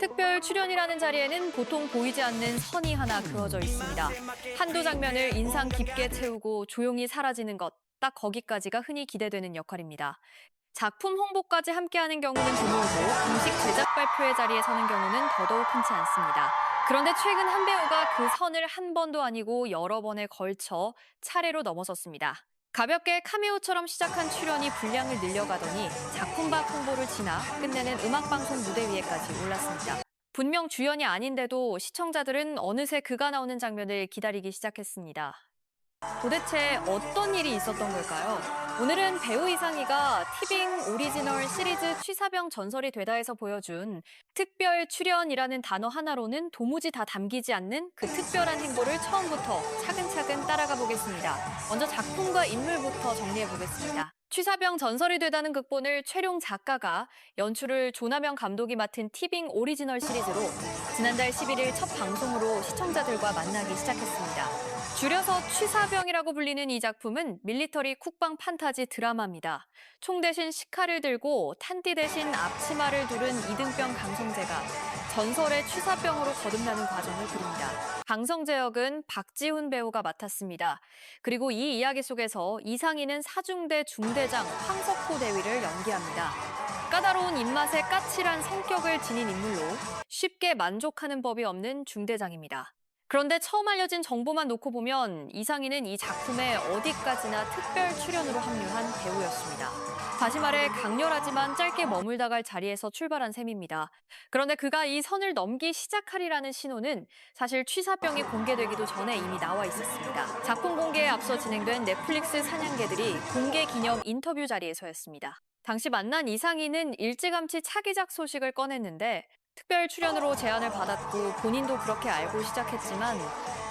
특별 출연이라는 자리에는 보통 보이지 않는 선이 하나 그어져 있습니다. 한두 장면을 인상 깊게 채우고 조용히 사라지는 것, 딱 거기까지가 흔히 기대되는 역할입니다. 작품 홍보까지 함께하는 경우는 드물고 공식 제작 발표회 자리에 서는 경우는 더더욱 흔치 않습니다. 그런데 최근 한 배우가 그 선을 한 번도 아니고 여러 번에 걸쳐 차례로 넘어섰습니다. 가볍게 카메오처럼 시작한 출연이 분량을 늘려가더니 작품 밖 홍보를 지나 끝내는 음악방송 무대 위에까지 올랐습니다. 분명 주연이 아닌데도 시청자들은 어느새 그가 나오는 장면을 기다리기 시작했습니다. 도대체 어떤 일이 있었던 걸까요? 오늘은 배우 이상희가 티빙 오리지널 시리즈 취사병 전설이 되다에서 보여준 특별 출연이라는 단어 하나로는 도무지 다 담기지 않는 그 특별한 행보를 처음부터 차근차근 따라가 보겠습니다. 먼저 작품과 인물부터 정리해 보겠습니다. 취사병 전설이 되다는 극본을 최룡 작가가 연출을 조남영 감독이 맡은 티빙 오리지널 시리즈로 지난달 11일 첫 방송으로 시청자들과 만나기 시작했습니다. 줄여서 취사병이라고 불리는 이 작품은 밀리터리 쿡방 판타지 드라마입니다. 총 대신 식칼을 들고 탄띠 대신 앞치마를 두른 이등병 강성재가 전설의 취사병으로 거듭나는 과정을 그립니다. 강성재 역은 박지훈 배우가 맡았습니다. 그리고 이 이야기 속에서 이상희는 사중대 중대장 황석호 대위를 연기합니다. 까다로운 입맛에 까칠한 성격을 지닌 인물로 쉽게 만족하는 법이 없는 중대장입니다. 그런데 처음 알려진 정보만 놓고 보면 이상희는 이 작품에 어디까지나 특별 출연으로 합류한 배우였습니다. 다시 말해 강렬하지만 짧게 머물다 갈 자리에서 출발한 셈입니다. 그런데 그가 이 선을 넘기 시작하리라는 신호는 사실 취사병이 공개되기도 전에 이미 나와 있었습니다. 작품 공개에 앞서 진행된 넷플릭스 사냥개들이 공개 기념 인터뷰 자리에서였습니다. 당시 만난 이상희는 일찌감치 차기작 소식을 꺼냈는데 특별 출연으로 제안을 받았고 본인도 그렇게 알고 시작했지만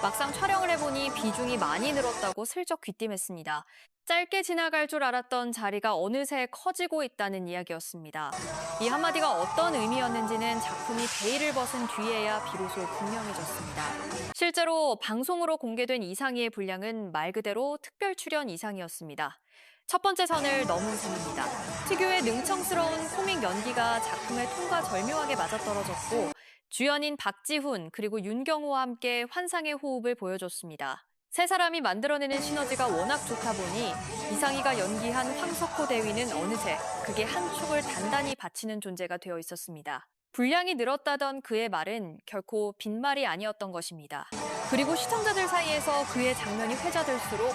막상 촬영을 해보니 비중이 많이 늘었다고 슬쩍 귀띔했습니다. 짧게 지나갈 줄 알았던 자리가 어느새 커지고 있다는 이야기였습니다. 이 한마디가 어떤 의미였는지는 작품이 베일을 벗은 뒤에야 비로소 분명해졌습니다. 실제로 방송으로 공개된 이상희의 분량은 말 그대로 특별 출연 이상이었습니다. 첫 번째 선을 넘은 셈입니다. 특유의 능청스러운 코믹 연기가 작품의 톤과 절묘하게 맞아떨어졌고 주연인 박지훈 그리고 윤경호와 함께 환상의 호흡을 보여줬습니다. 세 사람이 만들어내는 시너지가 워낙 좋다 보니 이상희가 연기한 황석호 대위는 어느새 극의 한 축을 단단히 바치는 존재가 되어 있었습니다. 분량이 늘었다던 그의 말은 결코 빈말이 아니었던 것입니다. 그리고 시청자들 사이에서 그의 장면이 회자될수록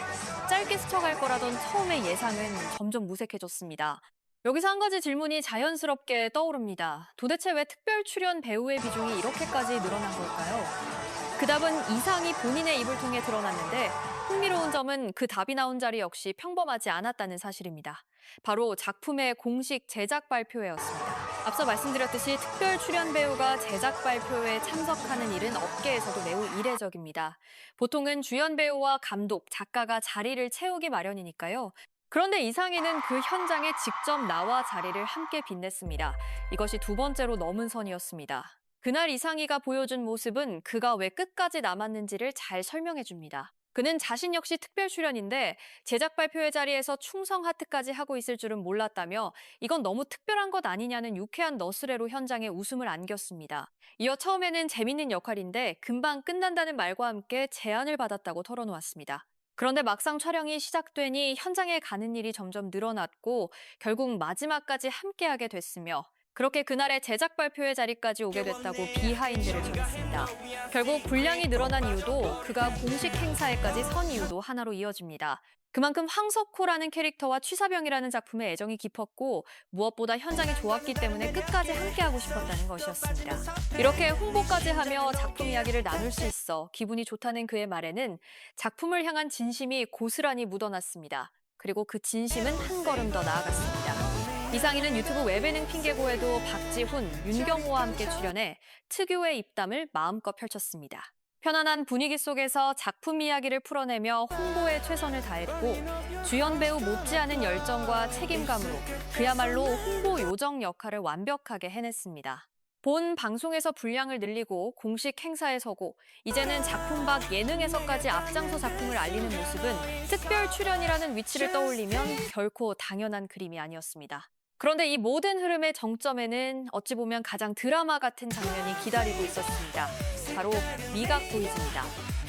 짧게 스쳐갈 거라던 처음의 예상은 점점 무색해졌습니다. 여기서 한 가지 질문이 자연스럽게 떠오릅니다. 도대체 왜 특별 출연 배우의 비중이 이렇게까지 늘어난 걸까요? 그 답은 이상희 본인의 입을 통해 드러났는데 흥미로운 점은 그 답이 나온 자리 역시 평범하지 않았다는 사실입니다. 바로 작품의 공식 제작 발표회였습니다. 앞서 말씀드렸듯이 특별 출연 배우가 제작 발표회에 참석하는 일은 업계에서도 매우 이례적입니다. 보통은 주연 배우와 감독, 작가가 자리를 채우기 마련이니까요. 그런데 이상희는 그 현장에 직접 나와 자리를 함께 빛냈습니다. 이것이 두 번째로 넘은 선이었습니다. 그날 이상희가 보여준 모습은 그가 왜 끝까지 남았는지를 잘 설명해줍니다. 그는 자신 역시 특별 출연인데 제작 발표회 자리에서 충성 하트까지 하고 있을 줄은 몰랐다며 이건 너무 특별한 것 아니냐는 유쾌한 너스레로 현장에 웃음을 안겼습니다. 이어 처음에는 재밌는 역할인데 금방 끝난다는 말과 함께 제안을 받았다고 털어놓았습니다. 그런데 막상 촬영이 시작되니 현장에 가는 일이 점점 늘어났고 결국 마지막까지 함께하게 됐으며 그렇게 그날의 제작 발표회 자리까지 오게 됐다고 비하인드를 전했습니다. 결국 분량이 늘어난 이유도 그가 공식 행사에까지 선 이유도 하나로 이어집니다. 그만큼 황석호라는 캐릭터와 취사병이라는 작품에 애정이 깊었고 무엇보다 현장이 좋았기 때문에 끝까지 함께하고 싶었다는 것이었습니다. 이렇게 홍보까지 하며 작품 이야기를 나눌 수 있어 기분이 좋다는 그의 말에는 작품을 향한 진심이 고스란히 묻어났습니다. 그리고 그 진심은 한 걸음 더 나아갔습니다. 이상희는 유튜브 웹예능 핑계고에도 박지훈, 윤경호와 함께 출연해 특유의 입담을 마음껏 펼쳤습니다. 편안한 분위기 속에서 작품 이야기를 풀어내며 홍보에 최선을 다했고 주연 배우 못지않은 열정과 책임감으로 그야말로 홍보 요정 역할을 완벽하게 해냈습니다. 본 방송에서 분량을 늘리고 공식 행사에 서고 이제는 작품 밖 예능에서까지 앞장서 작품을 알리는 모습은 특별 출연이라는 위치를 떠올리면 결코 당연한 그림이 아니었습니다. 그런데 이 모든 흐름의 정점에는 어찌 보면 가장 드라마 같은 장면이 기다리고 있었습니다. 바로 미각 보이즈입니다.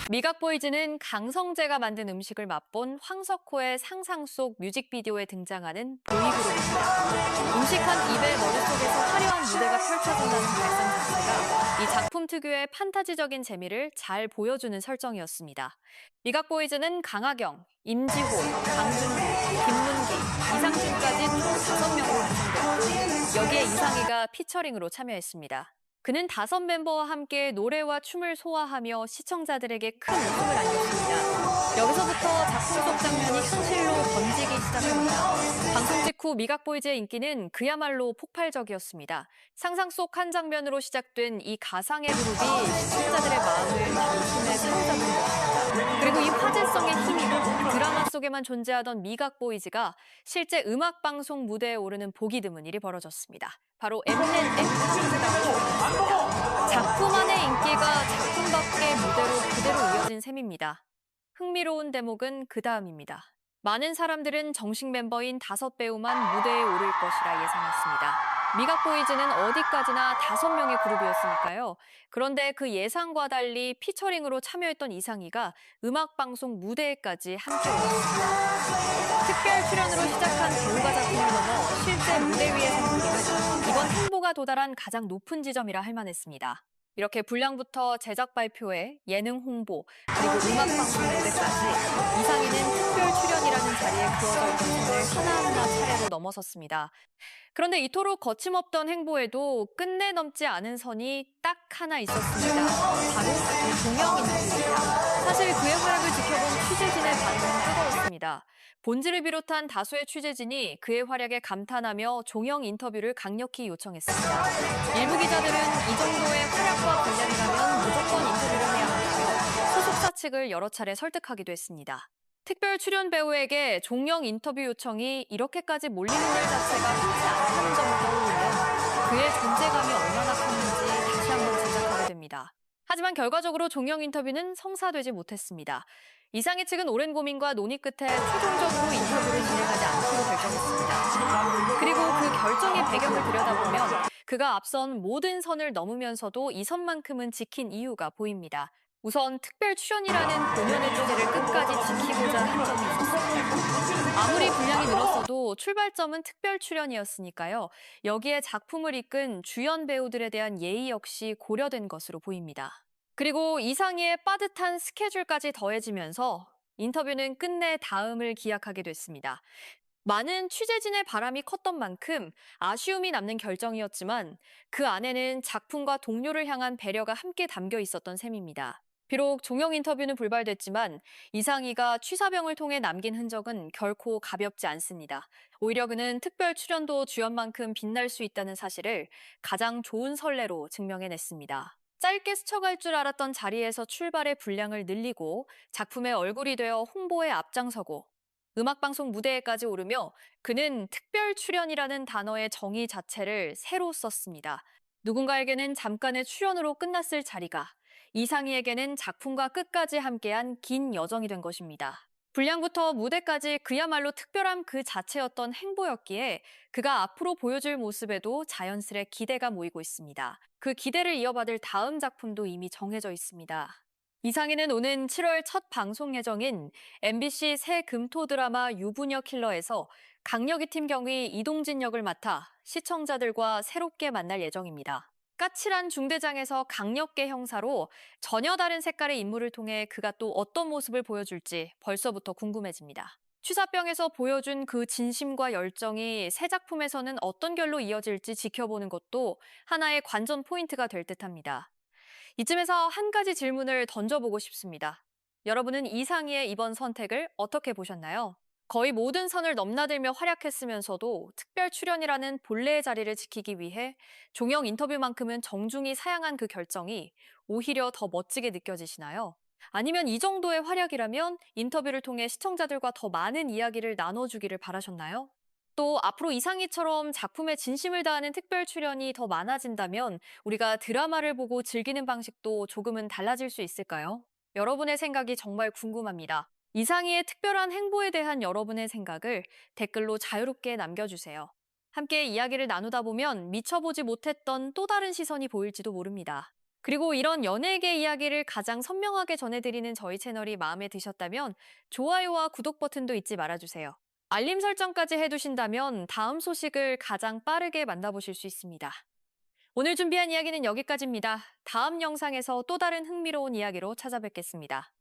미각 보이즈는 강성재가 만든 음식을 맛본 황석호의 상상 속 뮤직비디오에 등장하는 보이그룹입니다. 음식한 입의 머릿속에서 화려한 무대가 펼쳐진다는 발상 자체가 이 작품 특유의 판타지적인 재미를 잘 보여주는 설정이었습니다. 미각 보이즈는 강하경, 임지호, 강준구, 김문기, 이상준까지 총 5명으로 구성됐고 여기에 이상희가 피처링으로 참여했습니다. 그는 5멤버와 함께 노래와 춤을 소화하며 시청자들에게 큰 웃음을 안겼습니다. 여기서부터 작품 속 장면이 현실로 번지기 시작합니다. 방송 직후 미각보이즈의 인기는 그야말로 폭발적이었습니다. 상상 속 한 장면으로 시작된 이 가상의 그룹이 시청자들의 마음을 단숨에 사로잡은 것입니다. 그리고 이 화제성의 힘이고 드라마 속에만 존재하던 미각보이즈가 실제 음악방송 무대에 오르는 보기 드문 일이 벌어졌습니다. 바로 엠넷 엠카운트다운이 있습니다. 작품 안의 인기가 작품 밖의 무대로 그대로 이어진 셈입니다. 흥미로운 대목은 그 다음입니다. 많은 사람들은 정식 멤버인 5배우만 무대에 오를 것이라 예상했습니다. 미각보이즈는 어디까지나 5명의 그룹이었으니까요. 그런데 그 예상과 달리 피처링으로 참여했던 이상희가 음악방송 무대에까지 함께 올랐습니다. 특별 출연으로 시작한 배우가 작품을 넘어 실제 무대 위에서 느끼는 이번 행보가 도달한 가장 높은 지점이라 할 만했습니다. 이렇게 분량부터 제작 발표회, 예능 홍보, 그리고 음악방송 무대까지 이상희는 특별 출연이라는 자리에 그어져 있던 선을 하나하나 차례로 넘어섰습니다. 그런데 이토록 거침없던 행보에도 끝내 넘지 않은 선이 딱 하나 있었습니다. 바로 이 종영 인터뷰입니다. 사실 그의 활약을 지켜본 취재진의 반응은 뜨거웠습니다. 본지를 비롯한 다수의 취재진이 그의 활약에 감탄하며 종영 인터뷰를 강력히 요청했습니다. 일부 기자들은 이 정도의 활약과 분량이라면 무조건 인터뷰를 해야 한다며 소속사 측을 여러 차례 설득하기도 했습니다. 특별 출연 배우에게 종영 인터뷰 요청이 이렇게까지 몰리는 일 자체가 흔치 않다는 점을 떠올리면 그의 존재감이 얼마나 컸는지 다시 한번 짐작하게 됩니다. 하지만 결과적으로 종영 인터뷰는 성사되지 못했습니다. 이상희 측은 오랜 고민과 논의 끝에 최종적으로 인터뷰를 진행하지 않기로 결정했습니다. 그리고 그 결정의 배경을 들여다보면 그가 앞선 모든 선을 넘으면서도 이 선만큼은 지킨 이유가 보입니다. 우선 특별 출연이라는 본연의 주제를 끝까지 지키고자 한 점이 있었습니다. 아무리 분량이 늘었어도 출발점은 특별 출연이었으니까요. 여기에 작품을 이끈 주연 배우들에 대한 예의 역시 고려된 것으로 보입니다. 그리고 이상희의 빠듯한 스케줄까지 더해지면서 인터뷰는 끝내 다음을 기약하게 됐습니다. 많은 취재진의 바람이 컸던 만큼 아쉬움이 남는 결정이었지만 그 안에는 작품과 동료를 향한 배려가 함께 담겨 있었던 셈입니다. 비록 종영 인터뷰는 불발됐지만 이상희가 취사병을 통해 남긴 흔적은 결코 가볍지 않습니다. 오히려 그는 특별 출연도 주연만큼 빛날 수 있다는 사실을 가장 좋은 선례로 증명해냈습니다. 짧게 스쳐갈 줄 알았던 자리에서 출발의 분량을 늘리고 작품의 얼굴이 되어 홍보에 앞장서고 음악방송 무대에까지 오르며 그는 특별 출연이라는 단어의 정의 자체를 새로 썼습니다. 누군가에게는 잠깐의 출연으로 끝났을 자리가 이상희에게는 작품과 끝까지 함께한 긴 여정이 된 것입니다. 분량부터 무대까지 그야말로 특별함 그 자체였던 행보였기에 그가 앞으로 보여줄 모습에도 자연스레 기대가 모이고 있습니다. 그 기대를 이어받을 다음 작품도 이미 정해져 있습니다. 이상희는 오는 7월 첫 방송 예정인 MBC 새 금토 드라마 유부녀 킬러에서 강력이 팀 경위 이동진 역을 맡아 시청자들과 새롭게 만날 예정입니다. 까칠한 중대장에서 강력계 형사로 전혀 다른 색깔의 인물을 통해 그가 또 어떤 모습을 보여줄지 벌써부터 궁금해집니다. 취사병에서 보여준 그 진심과 열정이 새 작품에서는 어떤 결로 이어질지 지켜보는 것도 하나의 관전 포인트가 될 듯합니다. 이쯤에서 한 가지 질문을 던져보고 싶습니다. 여러분은 이상희의 이번 선택을 어떻게 보셨나요? 거의 모든 선을 넘나들며 활약했으면서도 특별 출연이라는 본래의 자리를 지키기 위해 종영 인터뷰만큼은 정중히 사양한 그 결정이 오히려 더 멋지게 느껴지시나요? 아니면 이 정도의 활약이라면 인터뷰를 통해 시청자들과 더 많은 이야기를 나눠주기를 바라셨나요? 또 앞으로 이상희처럼 작품에 진심을 다하는 특별 출연이 더 많아진다면 우리가 드라마를 보고 즐기는 방식도 조금은 달라질 수 있을까요? 여러분의 생각이 정말 궁금합니다. 이상희의 특별한 행보에 대한 여러분의 생각을 댓글로 자유롭게 남겨주세요. 함께 이야기를 나누다 보면 미처 보지 못했던 또 다른 시선이 보일지도 모릅니다. 그리고 이런 연예계 이야기를 가장 선명하게 전해드리는 저희 채널이 마음에 드셨다면 좋아요와 구독 버튼도 잊지 말아주세요. 알림 설정까지 해두신다면 다음 소식을 가장 빠르게 만나보실 수 있습니다. 오늘 준비한 이야기는 여기까지입니다. 다음 영상에서 또 다른 흥미로운 이야기로 찾아뵙겠습니다.